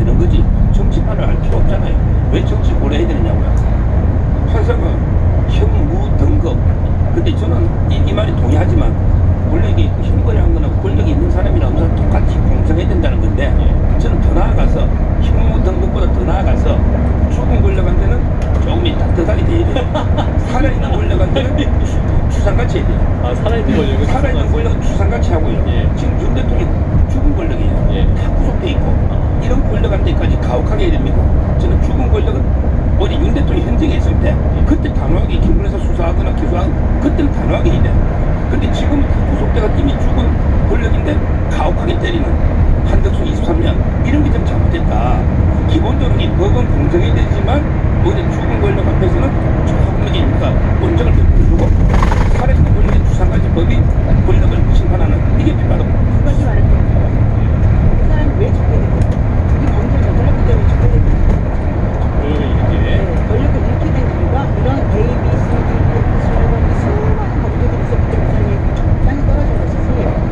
되는 거지. 정치판을 할 필요 없잖아요. 왜 정치 오래 해야 되느냐고요. 판사가 형무 등급. 근데 저는 이 말이 동의하지만 원래 이게 형벌이라는 거는 권력이 있는 사람이나 없는 사람 똑같이 공정해야 된다는 건데 저는 더 나아가서 형무 등급보다 더 나아가서 죽은 권력한테는 조금 이따 더 돼야 돼요. 살아있는 권력한테는 추상같이 해야 돼요. 아, 살아있는 권력은 살아있는 권력은 추상같이 하고요. 예. 지금 윤 대통령이 죽은 권력이에요. 예. 다 구속돼 있고 이런 권력한테까지 가혹하게 해야 됩니까? 저는 죽은 권력은 어디 윤 대통령이 현직에 있을 때 그때 단호하게 김건희사 수사하거나 기소하고 그때는 단호하게 해야 돼요. 근데 지금 다 구속돼가 이미 죽은 권력인데 가혹하게 때리는 한덕수 23년 이런 게 좀 잘못됐다. 기본적으로 이 법은 공정해야 되지만 어디 죽은 권력 앞에서는 조금이니까 그러니까 원정을 베풀어주고 살아있는 권력의 추상가지 법이 권력을 심판하는 이게 필요하다고. 두 가지 말할 때 그 사람이 왜 죽게 된 거야? 이 범죄를 저질렀기 때문에 죽게 된 거야. 권력을 잃게 된 이유가 이런 A, B, C, D, E, F, G, 이런 수많은 범죄들이 있었기 때문에 이 사람이 땅에 떨어진 것이지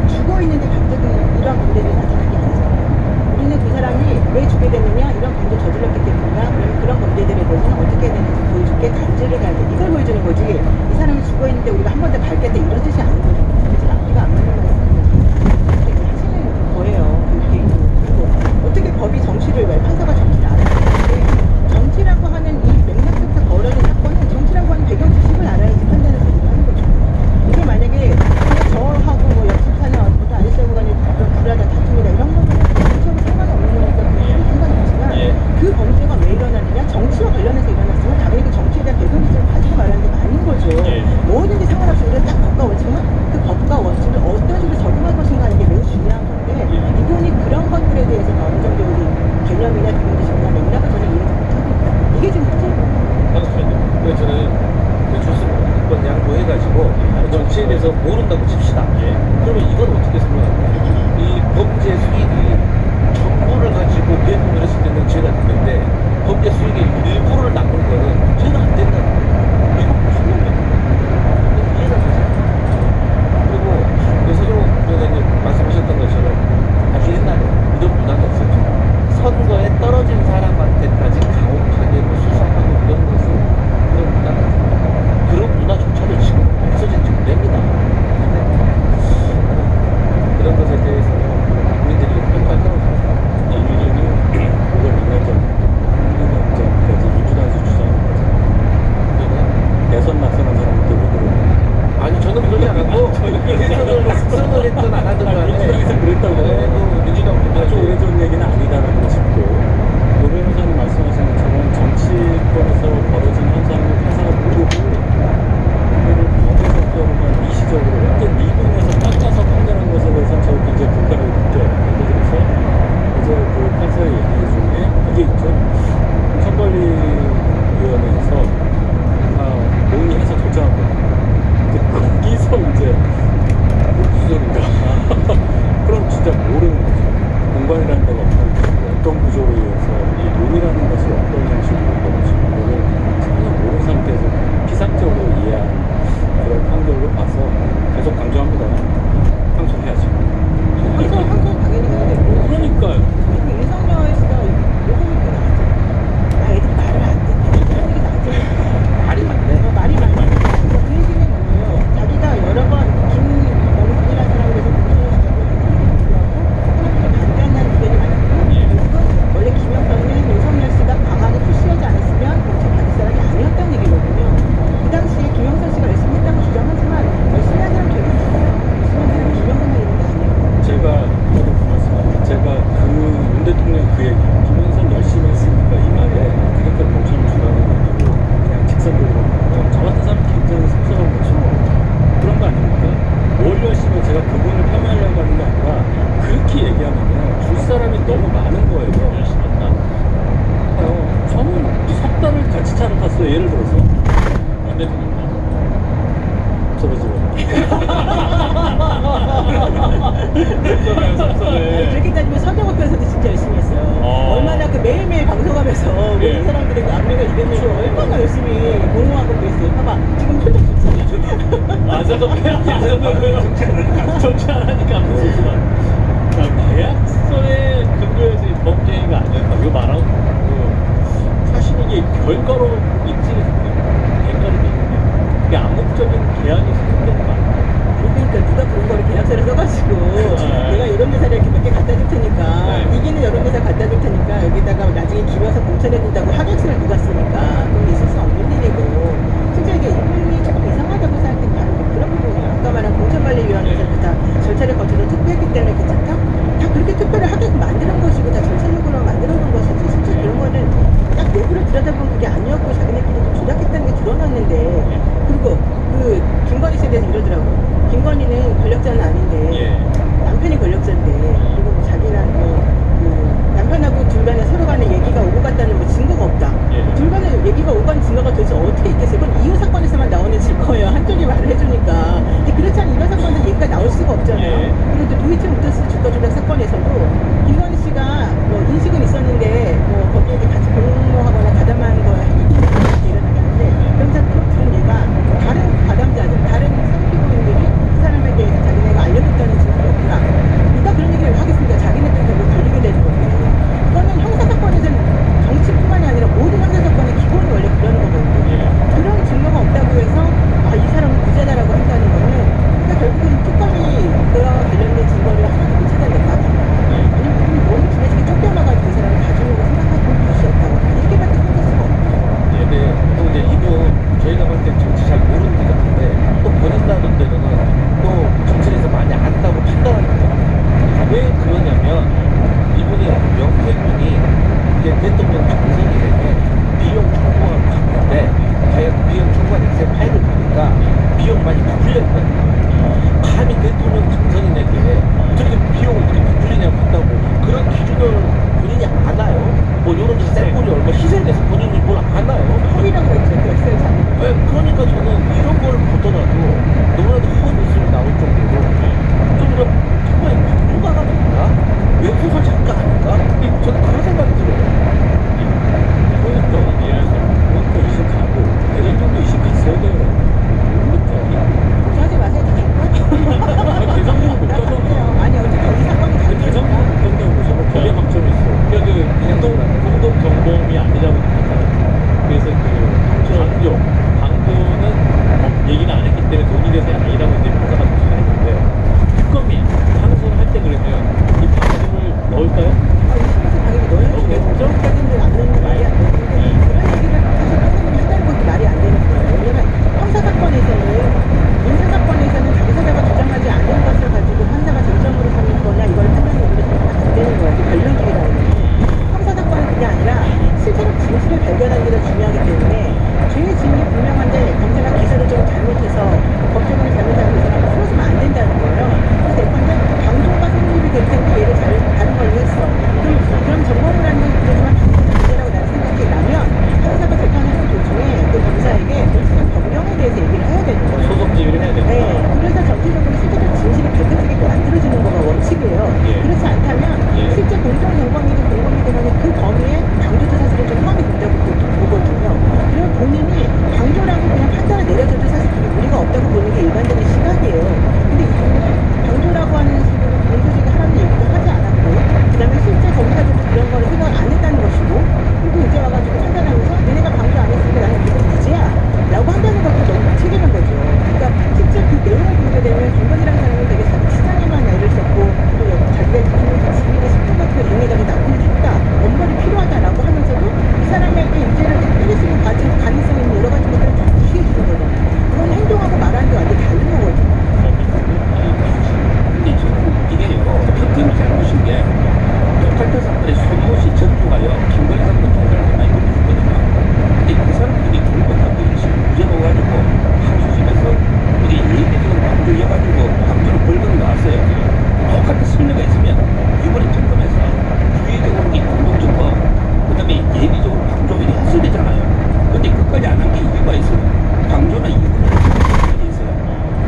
죽어 있는데 갑자기 이런 범죄들이 나타난 게 아니잖아요. 우리는 그 사람이 왜 죽게 됐느냐 이런 범죄를 저질렀기 때문이냐 그러면 그런 범죄들에 대해서는 어떻게 해야 되는지 보여줄게 단죄를 가야 돼 이걸 보여주는 거지 이 사람이 죽어 있는데 우리가 한 번 더 밝겠다 이런 뜻이 아닌 거죠. 그래서 앞뒤가 안 맞는 말씀을 하시는 거예요. 그 개인적으로. 그리고 어떻게 법이 정치를 왜 판사가 정치를 알아야 되는데 정치라고 하는 이 맥락 속에서 벌어진 사건은 정치라고 하는 배경 지식을 알아야지 판단을 제대로 하는 거죠. 이게 만약에 그냥 저하고 뭐 옆집 사는 어떤 아저씨하고 간에 불하다 다툼이다 이런 거는 정치하고 상관없는 거니까 그게 상관없지만 그 범죄가 왜 일어나느냐 정치와 관련해서 일어났으면 당연히 그 정치에 대한 배경 지식을 가지고 말하는 게 맞는 거죠. 뭐든지 상관없이 우리는 딱 법과 원칙만 그 법과 원칙을 어떤 식으로 적용할 것인가 하는 게 매우 중요한 건데 이분이 그런 것들에 대해서 어느 정도 우리 개념이나 배경 지식이나 맥락을 저는 이해하지 못하고 있다. 이게 지금 문제예요. 그래서 저는 좋습니다. 이번 양보해가지고 정치에 대해서 모른다고 칩시다. 그러면 이건 어떻게 설명할까요? 이 범죄 수익이 전부를 가지고 배분을 했을 때는 죄가 되는데 범죄 수익의 일부를 남는 거는 죄가 안 된다는 거예요. 이거 무슨 말이야? 이해가 되지 않아요. 그리고 서정욱 변호사님 말씀하셨던 것처럼 아주 옛날에 이런 문화가 있었죠. 선거에 떨어진 사람한테까지 가혹하게 뭐 수사하고 이런 것은 그런 문화가 있어요. 그런 문화조차도 지금 없어진 정도입니다. 그런 것에 대해서 국민들이 평가할 거라고 생각합니다. 이유진이 5월 2일 전까지 민주당에서 주장한 거잖아요. 대선 낙선한 사람한테 왜 그러냐. 아니 저는 그러지 않았고 대선을 습성을 했든 안 하든 간에 민주당에서 그랬다고. 민주당 아주 오래전 얘기는 아니다라고 싶고 노 변호사님 말씀하신 것처럼 정치권에서 벌어진 현상을 판사가 모르고 그거를 법에서만 미시적으로 어떤 미분에서 깎아서 판단한 것에 대해서는 저도 굉장히 불편하게 느껴요. 예를 들어서 어제 그 판사의 얘기 중에 이게 있죠. 선관위원회에서 논의해서 결정한 거예요. 거기서 이제 무슨 소린가 그럼 진짜 모르는 거죠. 공간이라는 데가 없는 것이고 어떤 구조에 의해서 이 논이라는 것이 어떤 형식으로 이루어지는 거를 전혀 모르는 상태에서 피상적으로 이해한 그런 판결로 봐서 계속 강조합니다. 항소해야죠. 항상 당연히 해야 되고 그러니까요. 그리고 윤석열 씨가 요즘 얘기 나왔잖아요. 아 애들이 말을 안 듣네 이런 얘기 나왔잖아요. 말이 많네. 말이 많이 그 얘기는 뭐예요? 자기가 여러 번 김원순이라는 사람에 대해서 문제를 주고 하나님께 반대한다는 의견이 많았고 결국은 원래 김영선은 윤석열 씨가 강하게 푸시하지 않았으면 공천 받을 사람이 아니었다는 얘기거든요. 그 당시에 김영선 씨가 열심히 했다고 주장하지만 열심히 한 사람 되게 있어요. 열심히 한 사람 김영선만 있는 게 아니에요. 제가 저도 그 말씀합니다. 제가 윤 대통령 그 얘기, 김영선 열심히 했으니까 이 말에 그러니까 공천을 주라는 얘기로 그냥 직선적으로 저 같은 사람 굉장히 섭섭한 거죠. 그런 거 아닙니까? 뭘 열심히 해? 제가 그분을 폄하하려고 하는 게 아니라 그렇게 얘기하면요 줄 사람이 너무 많은 거예요. 열심히 했다. 저는 석 달을 같이 차를 탔어요. 예를 들어서 안 대표입니다. 섭섭해. 그렇게 따지면 서정욱 변호사도 진짜 열심히 했어요. 얼마나 그 매일매일 방송하면서 모든 사람들의 그 압력을 이겨내고 얼마나 열심히 공모하고 그랬어요. 봐봐 지금 표정 좋잖아. 맞아, 정치 안 하니까 무슨 계약서에 근거해서 이 범죄가 아니었다. 저런 회사 갖다 줄 테니까 여기다가 나중에 기여서 공천해준다고 하객수를 누가 쓰니까 그건 있을 수 없는 일이고 진짜 이게 이분이 조금 이상하다고 생각된 바로 그런 부분이에요. 아까 말한 공천관리위원회에서 다 절차를 거쳐서 투표했기 때문에 괜찮다? 다 그렇게 투표를 하게끔 만드는 것이고 다 절차적으로 만들어 놓은 것이지 진짜 그런 거는 딱 내부를 들여다보면 그게 아니었고 자기네끼리 좀 조작했다는 게 드러났는데 그리고 그 김건희 씨에 대해서 이러더라고. 김건희는 권력자는 아닌데 예. 남편이 권력자인데 그리고 뭐 자기랑 그 남편하고 둘 간에 서로 간에 얘기가 오고 갔다는 뭐 증거가 없다. 예. 둘 간에 얘기가 오고 간 증거가 도대체 어떻게 있겠어요? 그건 이혼 사건에서만 나오는 증거예요. 한쪽이 말을 해주니까. 근데 그렇지 않은 이혼 사건은 얘기가 나올 수가 없잖아요. 예. 그리고 또 도이치모터스 주가 조작 사건에서도 김건희 씨가 뭐 인식은 있었는데 뭐 거기에 이제 같이 공모하거나 가담한 거에 일어나는데 그런 사건 들은 얘가 다른 가담자들, 다른 성피고인들이 그 사람에 대해서 자기네가 알려줬다는 증거가 없더라. 누가 그런 얘기를 하겠습니까? 자기네들이 결국 걸리게 되는 건데. 이거는 형사사건에서는 정치뿐만이 아니라 모든 형사사건의 기본이 원래 그런 거거든요. 그런 증거가 없다고 해서 아, 이 사람은 부자다라고 한다는 거는 그러니까 결국은 특검이 그와 관련된 증거를 하나도 못 찾아낸다. 아니면 그분이 너무 지나치게 쫓겨나가지고 이 사람을 가지려고 생각하고 것이 없다고 이렇게밖에 생길 수가 없어요. 예, 네. 또 이제 이분 저희가 볼 때 정치 잘 모르는 것 같은데 또 번역나는 데로는 또 정치에서 많이 안다고 판단하는 거잖아요. 왜 그러냐면 이분이 명태균이 이제 대통령 당선이 되면 비용 청구가 갔는데 자기가 비용 청구한 엑셀 파일을 보니까 비용 많이 부풀렸거든요. 감히 대통령 당선이 되게 어떻게 비용을 어떻게 부풀리냐고 한다고 그런 기준을 본인이 아나요? 뭐 이런 데 셀골이 얼마 희생돼서 본인이 뭘 아나요? 허위라고 했죠. 그 엑셀 자료. 네, 그러니까 저는 이런 걸 보더라도 너무나도 큰 웃음이 나올 정도로 좀 이런 정말 누가가 아닌가? 웹소설 작가 아닌가? 저는 그런 생각이 들어요. 그러니까 이해할 수 없는 그것도 이식하고 대장정도 이식했어야 돼요. 모르겠다. 하지 마세요. 아니, 대장정을 못 가서 아니 어쨌든 이 사건이 대장정 다르니까. 못 간다고 해서 뭐 기계 감점이 있어. 그러니까 그 공동 정범이 아니라고 느꼈잖아요. 그래서 그 방조는 얘기는 안 했기 때문에 돈이 돼서 아니라고 이제 판사가 조치를 했는데 특검이 항소를 할 때 그러면 이 방조를 넣을까요? 아, 이 속에서 당연히 넣어야죠. 저렇게까지는 안 넣는 게 말이 안 되는데 그런 얘기를 사실 판사님이 한다는 것도 말이 안 되는 거예요. 왜냐면 형사사건에서는 민사사건에서는 당사자가 주장하지 않은 것을 가지고 판사가 정점으로 삼는 거냐 이걸 판단으로 생각하면 안 되는 거예요. 그 변론기라는 게. 형사사건은 그게 아니라 실제로 진실을 발견하는 게 더 중요하기 때문에 죄의 진이 분명한데 검사가 기소를 좀 잘못해서 법조문을 잘못 알고 이 사람을 풀어주면 안 된다는 거예요. 그래서 예컨대 방조가 성립이 될 텐데 얘를 다른 걸로 했어. 그럼 정범이라는 건 그러지만 방조가 문제라고 나는 생각이 나면 형사가 재판하는 도중에 그 검사에게 물질적 법령에 대해서 얘기를 해야 되는 거예요. 소속 지휘를 해야 된다. 네, 그래서 전체적으로 실제적 진실이 밝혀지게끔 만들어지는 거가 원칙이에요. 예. 그렇지 않다면 예. 실제 공정 정범이든 공범이든 간에 그 범위에 방조도 사실은 좀 포함이 된다고 보거든요. 그리고 본인이 방조라고 그냥 판단을 내려줘도 사실 그게 무리가 없다고 보는 게 일반적인 시각이에요. 근데 이분은 방조라고 하는 식으로 공소직이 하라는 얘기도 하지 않았고 그 다음에 실제 검사들도 그런 거를 생각 안 했다는 것이고 그리고 이제 와가지고 판단하면서 얘네가 방조 안 했으니까 나는 무슨 무죄야 라고 한다는 것도 너무 무책임한 거죠. 그러니까 실제 그 내용을 보게 되면 김건희라는 사람은 되게 시장에만 애를 썼고 또 자기가 지키는 지위를 10분 같은 걸 이용해가지고 나쁜 일을 했다. 엄벌이 필요하다라고 하면서도 이 사람에게 인재를 때릴 수 있는 가능성이 있는 여러 가지 것들을 다 무시해 주는 거잖아요. 그건 행동하고 말하는 게 완전히 다른 거거든요. 근데 지금 이게요, 특검이 잘못인 게 똑같은 사건에 손모씨 전투가요, 김건희 사건 경찰한테 많이 물려줬거든요. 근데 그 사람들이 불법하고 일시를 무죄 넣어가지고 항소심에서 우리 예비적으로 방조 이어가지고 방조로 벌금 나왔어요. 똑같은 선례가 있으면 이번에 특검에서 주의적으로 이 공동정법, 그 다음에 예비적으로 방조 일이 했어야 되잖아요. 근데 끝까지 안 한 게 이유가 있어요. 방조나 이유는 있어요.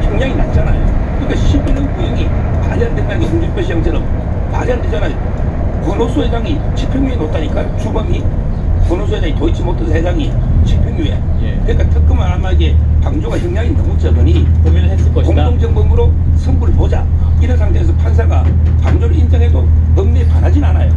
형량이 낮잖아요. 그러니까 11년 구형이 말이 안 된다는 게 홍준표 시장처럼 말이 안 되잖아요. 권오수 회장이 집행유예 놓다니까 주범이 권오수 회장이 도이치모터스 회장이 집행유예. 예. 그러니까 특검은 아마 이게 방조가 형량이 너무 적으니 고민을 했을 것이다. 공동정범으로 선고를 보자. 이런 상태에서 판사가 방조를 인정해도 법리에 반하진 않아요.